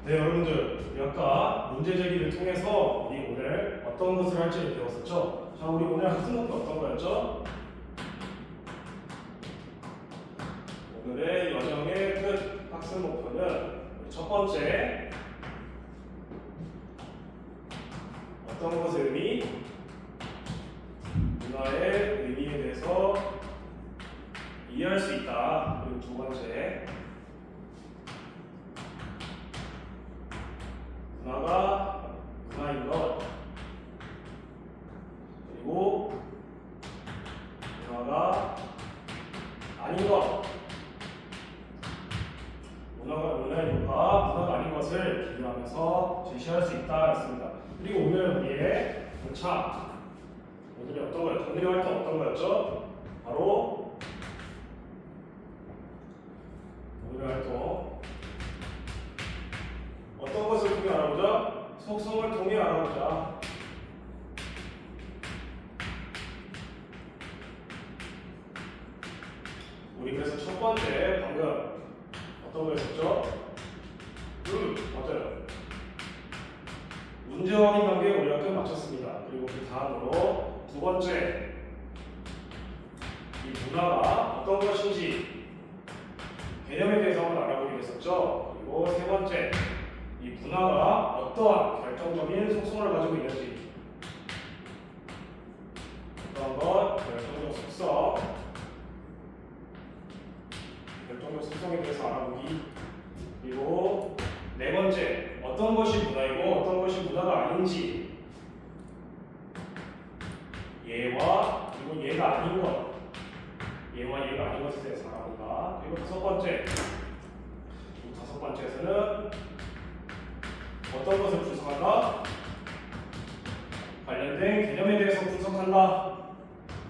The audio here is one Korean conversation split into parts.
네, 여러분들, 우리 아까 문제 제기를 통해서 우리 오늘 어떤 것을 할지를 배웠었죠? 자, 우리 오늘 학습 목표 어떤 거였죠? 오늘의 여정의 끝 학습 목표는 첫 번째, 어떤 것의 의미, 문화의 의미에 대해서 이해할 수 있다. 그리고 두 번째, 문화가 문화인 것, 그리고 문화가 아닌 것, 문화가 문화인 것과 문화가 아닌 것을 비교하면서 제시할 수 있다 했습니다. 그리고 오늘 우리의 차 오늘의 어떤 거였죠? 오늘의 활동 어떤 거였죠? 바로 오늘의 활동 어떤 것을 통해 알아보자? 속성을 통해 알아보자. 우리 그래서 첫 번째 방금 어떤 거였었죠? 맞아요. 문제 확인 단계에 우리가 끝 마쳤습니다. 그리고 그 다음으로 두 번째, 이 문화가 어떤 것인지 개념에 대해서 한번 알아보기로 했었죠. 그리고 세 번째, 이 문화가 어떠한 결정적인 속성을 가지고 있는지, 어떤 것, 결정적 속성에 대해서 알아보기. 그리고 네 번째, 어떤 것이 문화이고 어떤 것이 문화가 아닌지, 얘와 그리고 얘가 아닌 것, 얘와 얘가 아닌 것에 대해서 알아본다. 그리고 다섯 번째에서는 어떤 것을 분석한다? 관련된 개념에 대해서 분석한다.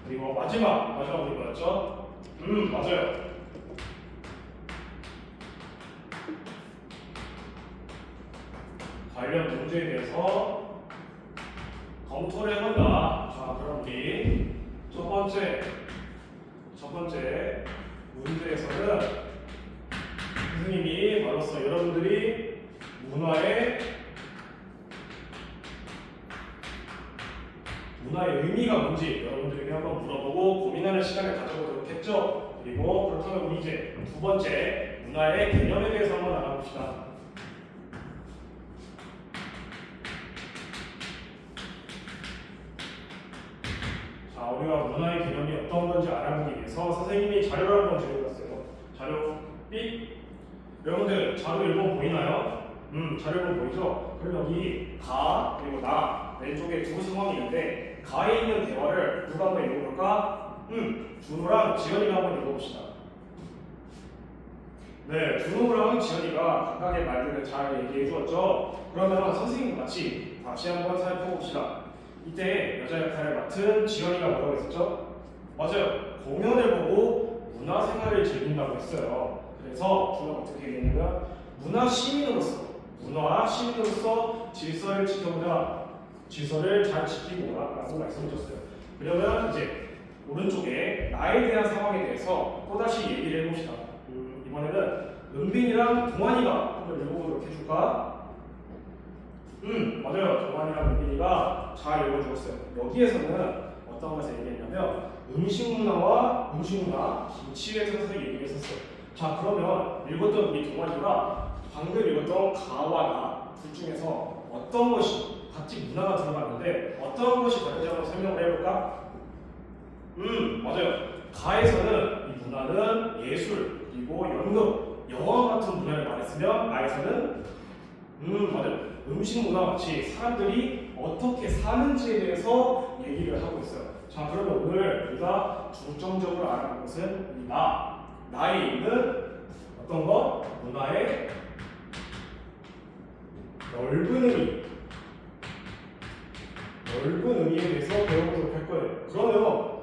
그리고 마지막으로 뭐였죠? 맞아요. 관련 문제에 대해서 검토를 해본다. 자, 그럼 우리 첫 번째 문제에서는 선생님이 말로써 여러분들이 문화의 의미가 뭔지 여러분들에게 한번 물어보고 고민하는 시간을 가져보도록 했죠. 그리고 그렇다면 우리 이제 두 번째, 문화의 개념에 대해서 한번 알아봅시다. 자, 우리가 문화의 개념이 어떤 건지 알아보기 위해서 선생님이 자료를 한번 드려봤어요. 자료 삑. 여러분들 자료 1번 보이나요? 자료 1번 보이죠? 그럼 여기 가 그리고 나 왼쪽에 두 상황이 있는데 가에 있는 대화를 누가 한번 읽어볼까? 준호랑 지연이가 한번 읽어봅시다. 네, 준호랑 지연이가 각각의 말들을 잘 얘기해 주었죠. 그러면 선생님 같이 다시 한번 살펴봅시다. 이때 여자 역할을 맡은 지연이가 뭐라고 했었죠? 맞아요. 공연을 보고 문화생활을 즐긴다고 했어요. 그래서 준호가 어떻게 얘기했냐면 문화 시민으로서 질서를 지켜보자. 질서를 잘 지키고 오라라고 말씀해줬어요. 그러면 이제 오른쪽에 나에 대한 상황에 대해서 또다시 얘기를 해봅시다. 이번에는 은빈이랑 동환이가 한번 읽어보도록 해줄까? 맞아요. 동환이랑 은빈이가 잘 읽어주었어요. 여기에서는 어떤 것을 얘기했냐면 음식 문화, 김치에 대해서 얘기를 했었어요. 자, 그러면 읽었던 우리 동환이가 방금 읽었던 가와 나 둘 중에서 어떤 것이 같이 문화가 들어갔는데 어떤 것이 다른지 한번 설명을 해볼까? 맞아요. 가에서는 이 문화는 예술, 그리고 연극, 영화 같은 문화를 말했으면 나에서는 맞아요. 음식 문화 같이 사람들이 어떻게 사는지에 대해서 얘기를 하고 있어요. 자, 그러면 오늘 우리가 중점적으로 알아볼 것은 이 나에 있는 어떤 것? 문화의 넓은 의미에 대해서 배워보도록 할 거예요. 그러면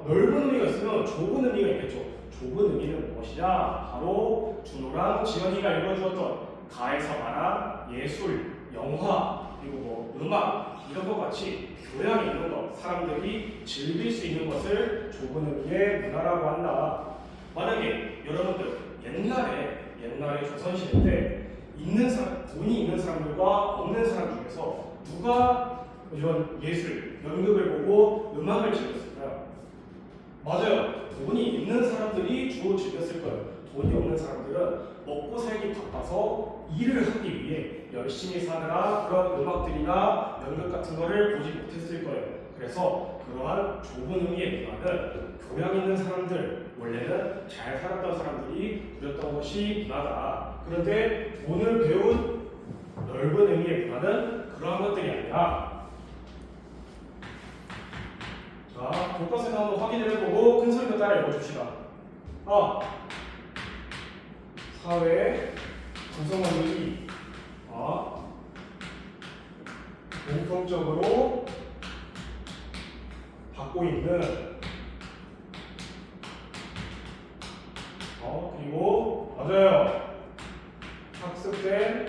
넓은 의미가 있으면 좁은 의미가 있겠죠. 좁은 의미는 무엇이냐? 바로 준호랑 지연이가 읽어주었던 가에서 말한 예술, 영화, 그리고 뭐 음악 이런 것 같이 교양이 있는 것, 사람들이 즐길 수 있는 것을 좁은 의미의 문화라고 한다. 만약에 여러분들 옛날에 조선시대 때 돈이 있는 사람들과 없는 사람 중에서 누가 이런 예술, 연극을 보고 음악을 즐겼을까요? 맞아요. 돈이 있는 사람들이 주로 즐겼을 거예요. 돈이 없는 사람들은 먹고 살기 바빠서 일을 하기 위해 열심히 사느라 그런 음악들이나 연극 같은 거를 보지 못했을 거예요. 그래서 그러한 좁은 의미의 문화는 교양 있는 사람들, 원래는 잘 살았던 사람들이 누렸던 것이 문화다. 그런데 오늘 배운 넓은 의미의 문화는 그러한 것들이 아니라, 자, 교과서에서 한번 확인을 해보고 큰 소리로 따라 읽어줍시다. 사회 구성원들이 공통적으로 갖고 있는 그리고 맞아요. 학습된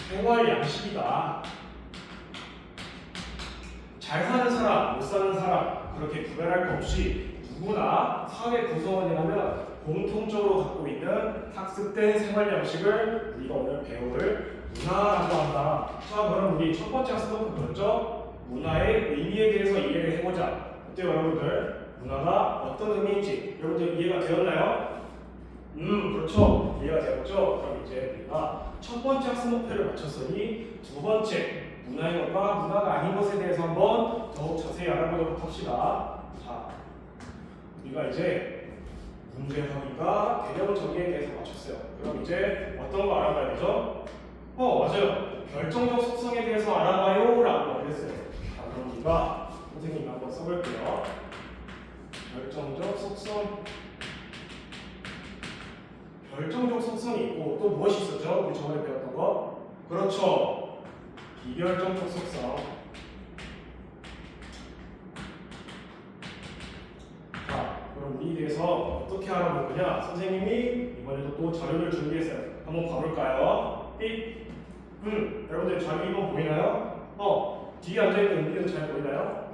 생활 양식이다. 잘 사는 사람, 못 사는 사람 그렇게 구별할 것 없이 누구나 사회 구성원이라면 공통적으로 갖고 있는 학습된 생활 양식을 우리가 오늘 배울 문화라고 한다. 자, 그럼 우리 첫 번째 학습은 뭐였죠? 문화의 의미에 대해서 이해를 해보자. 어때요, 여러분들? 문화가 어떤 의미인지 여러분들 이해가 되었나요? 그렇죠. 이해가 되었죠? 그럼 이제 우리가 첫 번째 학습 목표를 마쳤으니 두 번째 문화의 것과 문화가 아닌 것에 대해서 한번 더욱 자세히 알아보도록 합시다. 자, 우리가 이제 문제 범위가 개념 정의에 대해서 맞췄어요. 그럼 이제 어떤 거 알아봐야 되죠? 맞아요. 결정적 속성에 대해서 알아봐요 라고 말을 했어요. 자, 그럼 우리가 선생님 한번 써볼게요. 결정적 속성. 결정적 속성이 있고 또 무엇이 있었죠? 우리 저번에 배웠던 거? 그렇죠. 비결정적 속성. 자, 그럼 우리에 대해서 어떻게 알아볼 거냐? 선생님이 이번에도 또 자료를 준비했어요. 한번 봐볼까요? 여러분들 자료 2번 보이나요? 뒤에 앉아있는 은비는 잘 보이나요?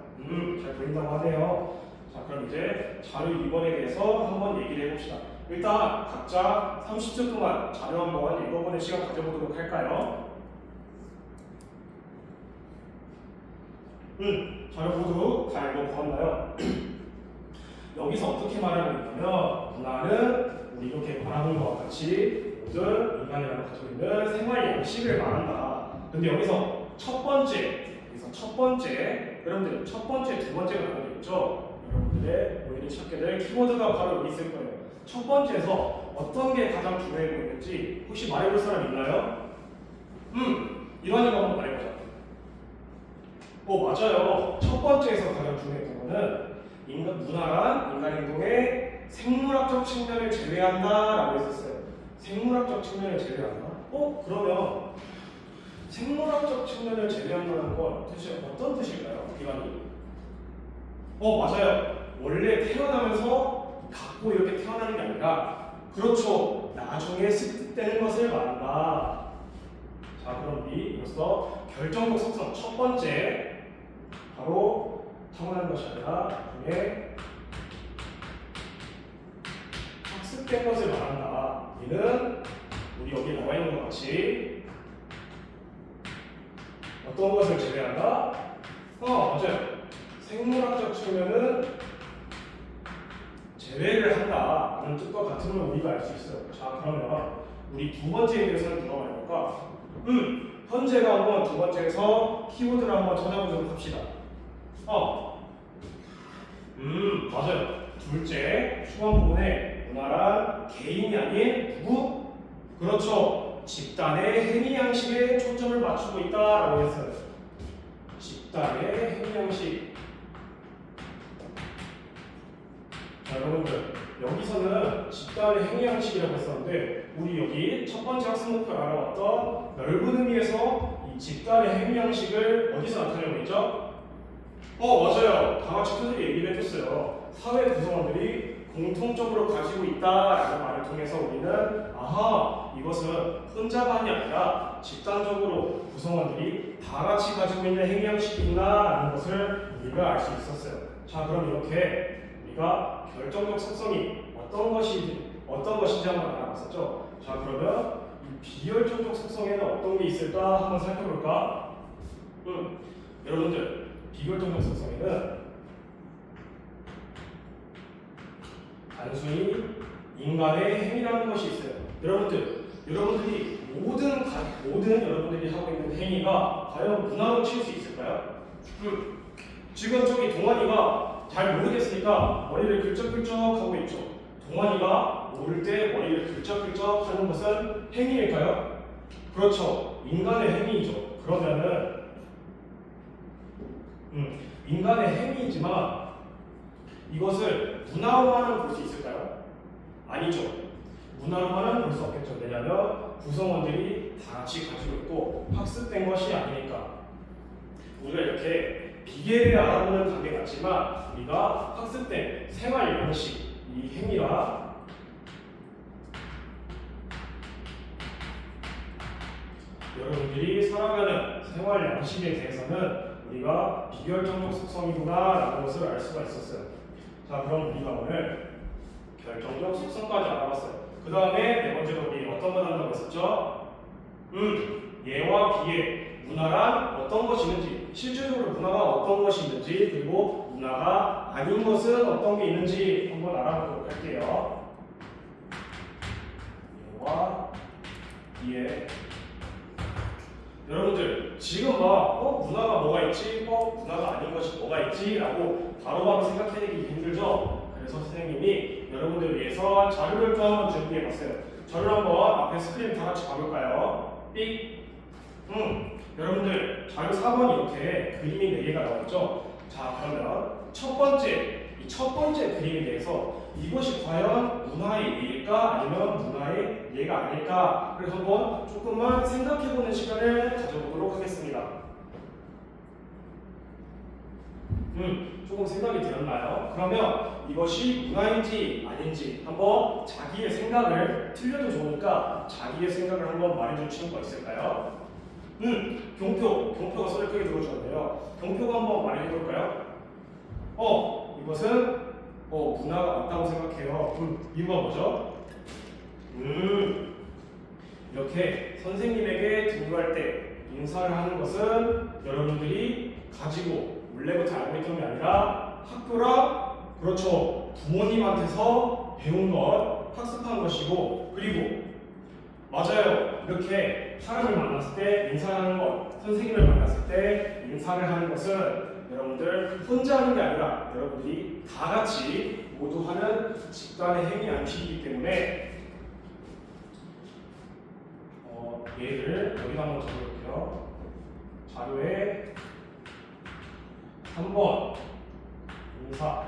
잘 보인다고 하네요. 자, 그럼 이제 자료 2번에 대해서 한번 얘기를 해봅시다. 일단 각자 30초 동안 자료 한번 읽어보는 시간 가져보도록 할까요? 자료 모두 다 읽어보았나요? 여기서 어떻게 말하고 있냐면 문화는 우리 이렇게 말하는 것과 같이 모든 인간이랑 가지고 있는 생활 양식을 말한다. 근데 여기서 첫 번째, 여러분들 첫 번째, 두 번째가 나오게 있죠? 여러분들의 본인이 찾게 될 키워드가 바로 여기 있을 거예요. 첫 번째에서 어떤 게 가장 중요해 보이는지 혹시 말해볼 사람 있나요? 이완이가 한번 말해보자. 맞아요. 첫 번째에서 가장 중요했던 거는 문화란 인간 행동의 생물학적 측면을 제외한다라고 했었어요. 생물학적 측면을 제외한다? 그러면 생물학적 측면을 제외한다는 건 도대체 어떤 뜻일까요? 이완이? 맞아요. 원래 태어나면서 갖고 이렇게 태어나는 게 아니라 그렇죠. 나중에 습득되는 것을 말한다. 자, 그럼 우리 이로써 결정적 속성 첫 번째 바로 타고난 것이 아니라 나중에 학습된 것을 말한다. 이는 우리 여기 나와 있는 것 같이 어떤 것을 제외한다? 맞아요. 생물학적 측면은 제외를 한다. 라는 뜻과 같은 걸 우리가 알 수 있어요. 자, 그러면 우리 두 번째에 대해서는 누가 말할까? 현재가 한번 두 번째에서 키워드를 한번 찾아보도록 합시다. 맞아요. 둘째, 초반 부분에 문화란 개인이 아닌 누구? 그렇죠. 집단의 행위 양식에 초점을 맞추고 있다라고 했어요. 집단의 행위 양식. 자, 여러분들 여기서는 집단의 행위 양식이라고 했었는데 우리 여기 첫 번째 학습 목표를 알아봤던 넓은 의미에서 이 집단의 행위 양식을 어디서 나타내고 있죠? 맞아요. 다 같이 크게 얘기를 해줬어요. 사회 구성원들이 공통적으로 가지고 있다라는 말을 통해서 우리는 이것은 혼자만이 아니라 집단적으로 구성원들이 다 같이 가지고 있는 행위 양식이구나라는 것을 우리가 알 수 있었어요. 자, 그럼 이렇게 우리가 결정적 속성이 어떤 어떤 것인지 한번 알아봤었죠. 자, 그러면 이 비결정적 속성에는 어떤 게 있을까 한번 살펴볼까? 여러분들 비결정적 속성에는 단순히 인간의 행위라는 것이 있어요. 여러분들이 모든 여러분들이 하고 있는 행위가 과연 문화로 칠 수 있을까요? 지금 저기 동환이가 잘 모르겠으니까 머리를 긁적긁적 하고 있죠. 동환이가 모를 때 머리를 긁적긁적 하는 것은 행위일까요? 그렇죠. 인간의 행위이죠. 그러면은 인간의 행위이지만 이것을 문화로만은 볼 수 있을까요? 아니죠. 문화로만은 볼 수 없겠죠. 왜냐하면 구성원들이 다 같이 가지고 있고 학습된 것이 아니니까. 우리가 이렇게 비계를 알아보는 단계 같지만 우리가 학습된 생활 양식, 이 행위와 여러분들이 살아가는 생활 양식에 대해서는 우리가 비결정적 속성이구나 라는 것을 알 수가 있었어요. 자, 그럼 우리가 오늘 결정적 속성까지 알아봤어요. 그 다음에 네 번째로 우리 어떤 걸 한다고 했었죠? 예와 비의 문화란 어떤 것이 있는지, 실질적으로 문화가 어떤 것이 있는지, 그리고 문화가 아닌 것은 어떤 게 있는지 한번 알아보도록 할게요. 예와 비의 여러분들 지금 막 문화가 뭐가 있지? 문화가 아닌 것이 뭐가 있지? 라고 바로바로 생각해내기 힘들죠? 그래서 선생님이 여러분들 위해서 자료를 또 한번 준비해봤어요. 저를 한번 앞에 스크린 다 같이 봐볼까요? 삑! 여러분들 자료 4번 이렇게 그림이 4개가 나왔죠? 자, 그러면 이 첫 번째 그림에 대해서 이것이 과연 문화의 예일까 아니면 문화의 예가 아닐까를 한번 조금만 생각해보는 시간을 가져보도록 하겠습니다. 조금 생각이 되었나요? 그러면 이것이 문화인지 아닌지 한번 자기의 생각을, 틀려도 좋으니까 자기의 생각을 한번 말해줄 친구가 있을까요? 경표가 소리 크게 들어주셨네요. 경표가 한번 말해볼까요? 이것은 문화가 맞다고 생각해요. 이유가 뭐죠? 이렇게 선생님에게 등교할 때 인사를 하는 것은 여러분들이 가지고 원래부터 알고 있던 게 아니라 학교랑 그렇죠 부모님한테서 배운 것, 학습한 것이고, 그리고 맞아요. 이렇게 사람을 만났을 때 인사하는 것, 선생님을 만났을 때 인사를 하는 것은 여러분들 혼자 하는 게 아니라 여러분들이 다 같이 모두 하는 집단의 행위 양식이기 때문에 얘를 여기다 한번 적어볼게요. 자료에 3번 인사,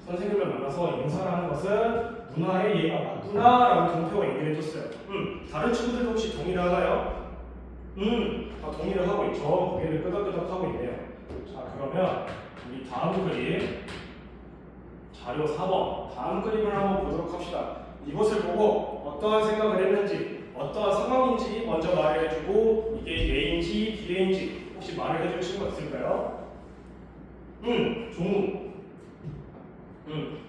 선생님을 만나서 인사를 하는 것은 문화의 예가 맞구나 라고 동표가 얘기를 해줬어요. 다른 친구들도 혹시 동의를 하나요? 다 동의를 하고 있죠. 고개를 끄덕끄덕 하고 있네요. 자, 그러면 우리 다음 그림 자료 4번 다음 그림을 한번 보도록 합시다. 이것을 보고 어떠한 생각을 했는지, 어떠한 상황인지 먼저 말을 해주고 이게 예인지 비예인지 혹시 말을 해줄 친구가 있을까요? 종우.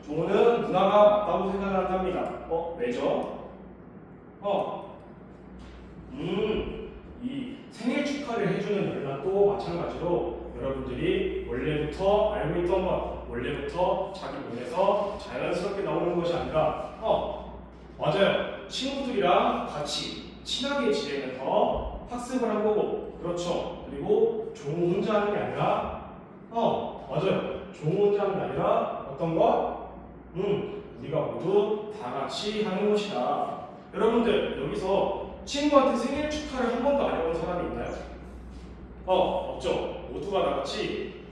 종우는 문화가 맞다고 생각한답니다. 왜죠? 이 생일 축하를 해주는 연락도 마찬가지로 여러분들이 원래부터 알고 있던 것, 원래부터 자기 몸에서 자연스럽게 나오는 것이 아니라 맞아요. 친구들이랑 같이 친하게 지내면서 학습을 한 거고, 그렇죠. 그리고 종우 혼자 하는 게 아니라 맞아요. 종우 혼자 하는 게 아니라 어떤 것? 우리가 모두 다 같이 하는 것이다. 여러분들 여기서 친구한테 생일 축하를 한 번도 안 해본 사람이 있나요? 없죠. 모두가 다 같이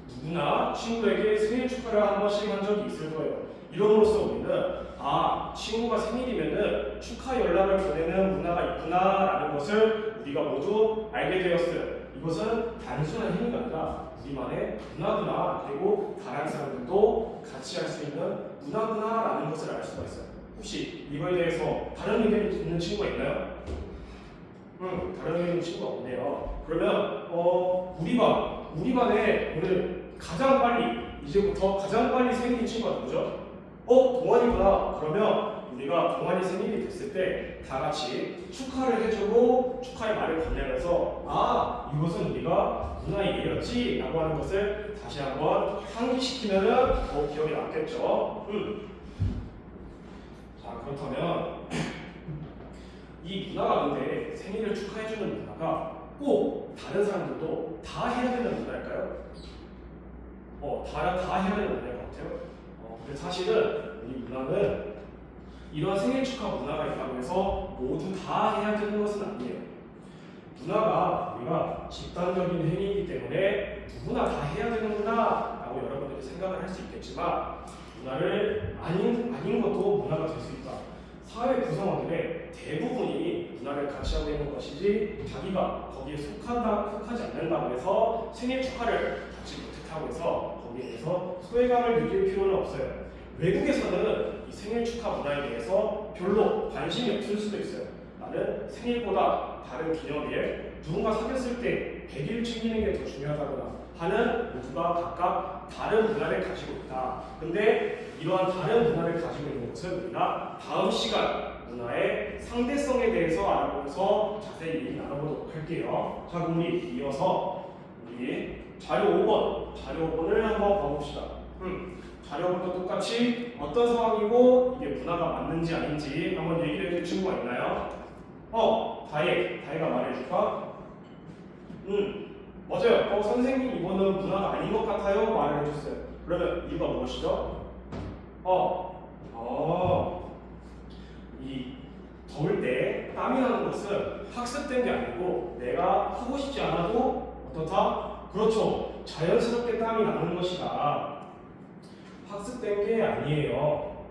누구나 친구에게 생일 축하를 한 번씩 한 적이 있을 거예요. 이름으로써 우리는 친구가 생일이면은 축하 연락을 보내는 문화가 있구나라는 것을 우리가 모두 알게 되었어요. 이것은 단순한 행위가 아니라 우리만의 문화구나, 그리고 다른 사람들도 같이 할 수 있는 문화구나라는 것을 알 수가 있어요. 혹시 이거에 대해서 다른 의견이 있는 친구가 있나요? 다른 의견이 있는 친구가 없네요. 그러면 우리 반에 오늘 가장 빨리, 이제부터 가장 빨리 생긴 친구가 누구죠? 동환이구나. 그러면 우리가 동환이 생일이 됐을 때 다 같이 축하를 해주고 축하의 말을 건네면서 이것은 우리가 문화의 예였지 라고 하는 것을 다시 한번 상기시키면은 기억에 남겠죠. 자, 그렇다면 이 문화가 근데 생일을 축하해주는 문화가 꼭 다른 사람들도 다 해야 되는 문화일까요? 다 해야 되는 문화인 것 같아요. 근데 사실은 이 문화는 이런 생일 축하 문화가 있다고 해서 모두 다 해야 되는 것은 아니에요. 문화가 우리가 집단적인 행위이기 때문에 누구나 다 해야 되는구나 라고 여러분들이 생각을 할 수 있겠지만 문화를 아닌 것도 문화가 될 수 있다. 사회 구성원들의 대부분이 문화를 같이 하고 있는 것이지 자기가 거기에 속하지 않는다고 해서 생일 축하를 같이 못했다고 해서 거기에 대해서 소외감을 느낄 필요는 없어요. 외국에서는 이 생일 축하 문화에 대해서 별로 관심이 없을 수도 있어요. 나는 생일보다 다른 기념일, 누군가 사귀었을 때 100일 챙기는 게 더 중요하다거나 하는 모두가 각각 다른 문화를 가지고 있다. 근데 이러한 다른 문화를 가지고 있는 것을 우리가 다음 시간 문화의 상대성에 대해서 알아보면서 자세히 얘기 나눠보도록 할게요. 자, 그럼 우리 이어서 우리 자료 5번을 한번 봐봅시다. 자료 5번도 똑같이 어떤 상황이고 이게 문화가 맞는지 아닌지 한번 얘기를 해줄 친구가 있나요? 다혜가 말해줄까? 맞아요. 선생님 이거는 문화가 아닌 것 같아요. 말을 해줬어요. 그러면 이유가 무엇이죠? 이 더울 때 땀이 나는 것은 학습된 게 아니고 내가 하고 싶지 않아도 어떻다? 그렇죠. 자연스럽게 땀이 나는 것이다. 학습된 게 아니에요.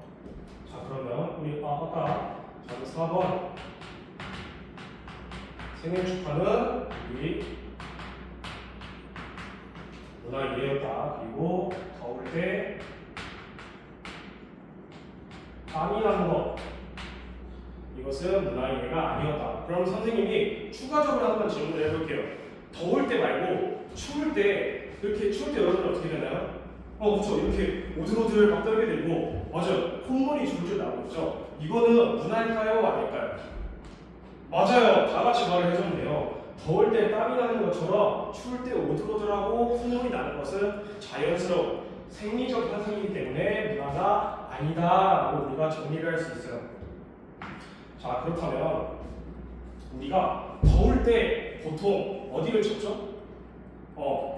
자, 그러면 우리 아까 4번 생일 축하는 우리 문화 예였다. 그리고 더울 때 땀이 나는 것 이것은 문화 예가 아니었다. 그럼 선생님이 추가적으로 한번 질문을 해볼게요. 더울 때 말고 추울 때 여러분 어떻게 되나요? 그렇죠. 이렇게 오들오들 막 떨게 되고 맞아요. 콧물이 줄줄 나고 있죠. 이거는 문화일까요? 아닐까요? 맞아요. 다 같이 말을 해줬네요. 더울 때 땀이 나는 것처럼 추울 때 오들오들하고 콧물이 나는 것은 자연스러운 생리적 현상이기 때문에 문화가 아니다라고 우리가 정리를 할 수 있어요. 자, 그렇다면 우리가 더울 때 보통 어디를 찾죠?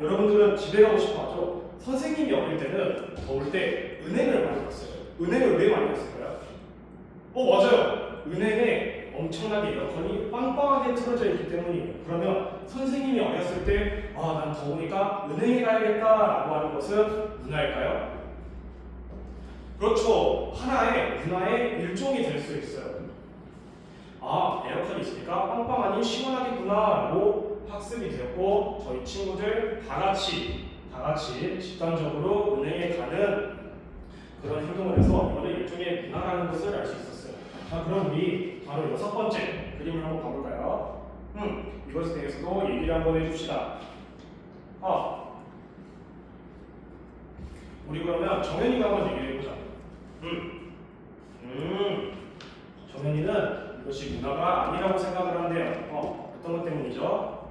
여러분들은 집에 가고 싶어 하죠? 선생님이 어릴 때는 더울 때 은행을 많이 갔어요. 은행을 왜 많이 갔을까요? 맞아요. 은행에 엄청나게 에어컨이 빵빵하게 틀어져 있기 때문이에요. 그러면 선생님이 어렸을 때 난 더우니까 은행에 가야겠다라고 하는 것은 문화일까요? 그렇죠. 하나의 문화의 일종이 될 수 있어요. 에어컨이 있으니까 빵빵하니 시원하겠구나 라고 학습이 되었고 저희 친구들 다 같이 집단적으로 은행에 가는 그런 행동을 해서 이거는 일종의 문화라는 것을 알 수 있었어요. 자, 그럼 우리 바로 6번째 그림을 한번 봐볼까요? 이것에 대해서도 얘기를 한번 해줍시다. 우리 그러면 정현이가 한번 얘기를 해보자. 정현이는 이것이 문화가 아니라고 생각을 한대요. 어떤 것 때문이죠?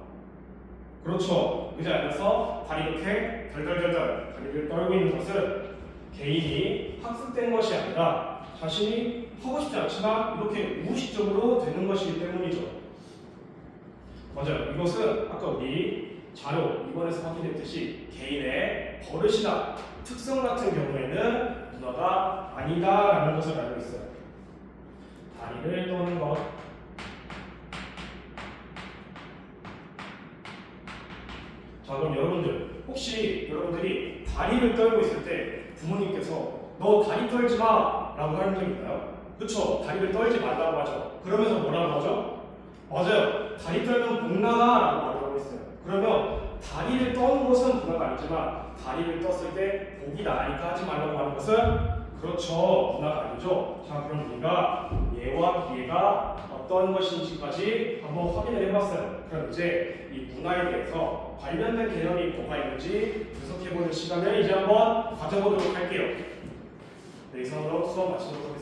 그렇죠. 의자 앉아서 다리 이렇게 덜덜덜덜 다리를 떨고 있는 것은 개인이 학습된 것이 아니라 자신이 하고 싶지 않지만 이렇게 무의식적으로 되는 것이기 때문이죠. 맞아요. 이것은 아까 우리 자료 2번에서 확인했듯이 개인의 버릇이나 특성 같은 경우에는 문화가 아니다라는 것을 알고 있어요. 다리를 떠는 것. 자, 그럼 혹시 여러분들이 다리를 떨고 있을 때 부모님께서 너 다리 떨지 마 라고 하는 적 있나요? 그쵸? 다리를 떨지 말라고 하죠. 그러면서 뭐라고 하죠? 맞아요. 다리 떨면 복나가 라고 말하고 있어요. 그러면 다리를 떠는 것은 문화가 아니지만 다리를 떴을 때 복이 나니까 하지 말라고 하는 것은 그렇죠. 문화가 아니죠. 자, 그럼 우리가 예와 비예가 어떤 것인지까지 한번 확인을 해봤어요. 그럼 이제 이 문화에 대해서 관련된 개념이 뭐가 있는지 분석해보는 시간을 이제 한번 가져보도록 할게요. 네, 이상으로 수업 마치도록 하겠습니다.